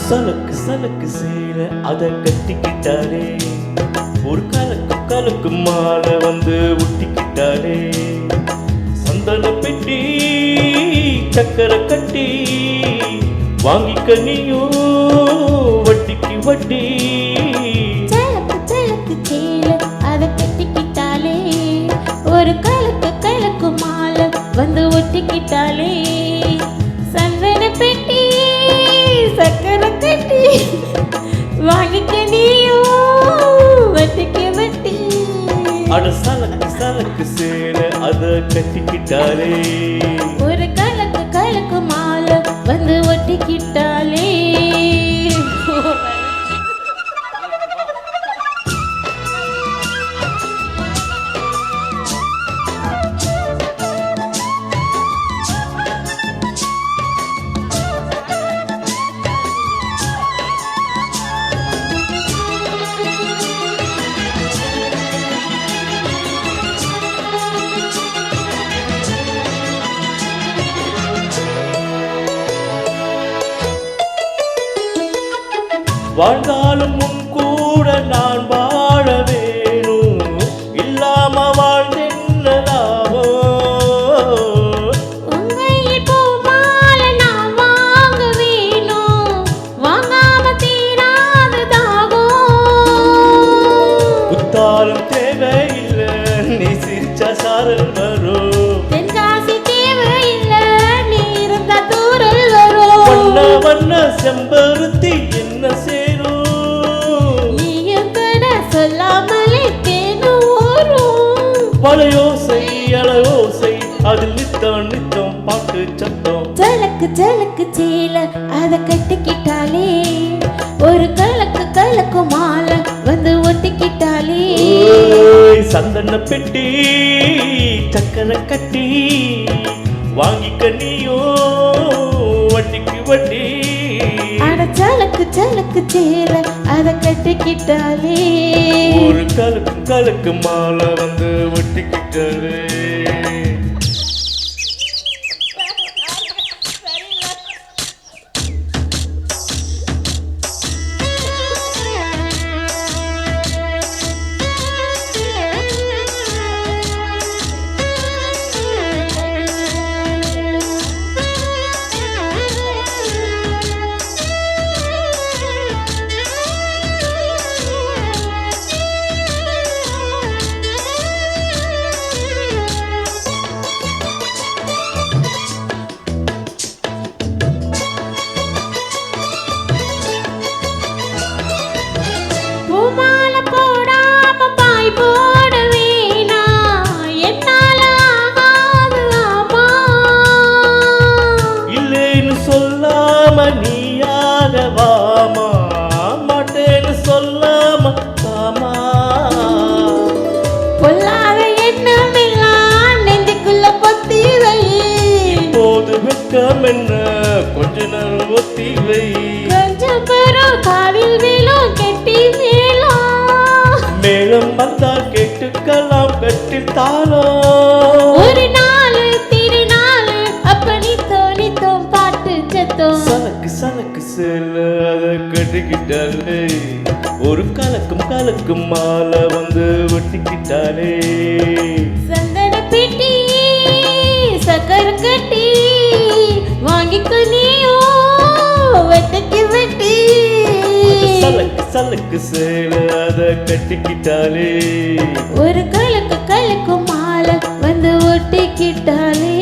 சலக்கு சலக்கு சேர அத கட்டிக்கிட்டாலே, ஒரு கலக்கு கலக்கு மாலை வந்து ஒட்டிக்கிட்டாலே, சந்தன பெட்டி சக்கரை கட்டி வாங்கிக்க நீயும் வட்டிக்கு வட்டி. சலக்கு சலக்கு சேர அத கட்டிக்கிட்டாலே, ஒரு கலக்கு கலக்கு மாலை வந்து ஒட்டிக்கிட்டாலே, சந்தன பெட்டி சக்கரை கட்டி வாங்கிக்க நீயும் வட்டிக்கு வட்டி. அட சலக்கு சலக்கு சேர அத கட்டிக்கிட்டாலே, ஒரு கலக்கு கலக்கு மாலை வந்து ஒட்டிக்கிட்டாலே. வாழ்ந்தாலும் முன் கூட நான் வாழ வேணும், இல்லாம வாழ்ந்தென்ன லாபம். உங்கையில் பூமாலை நான் வாங்க வேணும், வாங்காம தீராத தாகம். குத்தாலும் தேவையில்லை, நீ சிரிச்சா சாரல் வரும். தென்காசி தேவையில்லை, நீ இருந்தா தூரல் வரும். வண்ண வண்ண செம்பருத்தி என்ன சேரும், நீ எங்கட சொல்லாமலே தேனும் ஊரும். வளையோசை அலையோசை அதில் நித்தம் நித்தம் பாட்டு சத்தம். சலக்கு சலக்கு சேல அத கட்டிக்கிட்டாலே, ஒரு கலக்கு கலக்கு மாலை வந்து ஒட்டிக்கிட்டாலே, ஓய், சந்தன பெட்டி சக்கரை கட்டி வாங்கிக்க நீயோ வட்டிக்கு வட்டி. அட சலக்கு சலக்கு சேல அத கட்டிக்கிட்டாலே, ஒரு கலக்கு கலக்கு மாலை வந்து ஒட்டிக்கிட்டாலே. பூமாலை போடாம பாய் போட வேணாம், என்னால ஆகாது ஆமா. இல்லைன்னு சொல்லாம நீயாக வாமா, மாட்டேன்னு சொல்லாம ஆமா. பொல்லாத எண்ணம் எல்லாம் நெஞ்சுக்குள்ள பொத்தி வை, இப்போது வெட்கம் என்ன கொஞ்ச நேரம் ஒத்தி வை. கொஞ்சம் பெரும் காவில் வேலும் கெட்டி மேலும், மேலும் வந்தால் கேட்டுக்கலாம் கட்டித்தாளோ. ஒரு நாள் திருநாள் அப்ப நித்தோம் பாட்டு சத்தம். சலக்கு சலக்கு சேல அத கட்டிக்கிட்டாலே, ஒரு கலக்கும் கலக்கும் மாலை வந்து ஒட்டிக்கிட்டாலே, சந்தன பெட்டி சக்கரை கட்டி வாங்கிக்க நீயோ வெட்டிக்கு வெட்டி. சலக்கு சலக்கு சேல அத கட்டிக்கிட்டாலே, ஒரு கலக்கு கலக்கு மாலை வந்து ஒட்டிக்கிட்டாலே.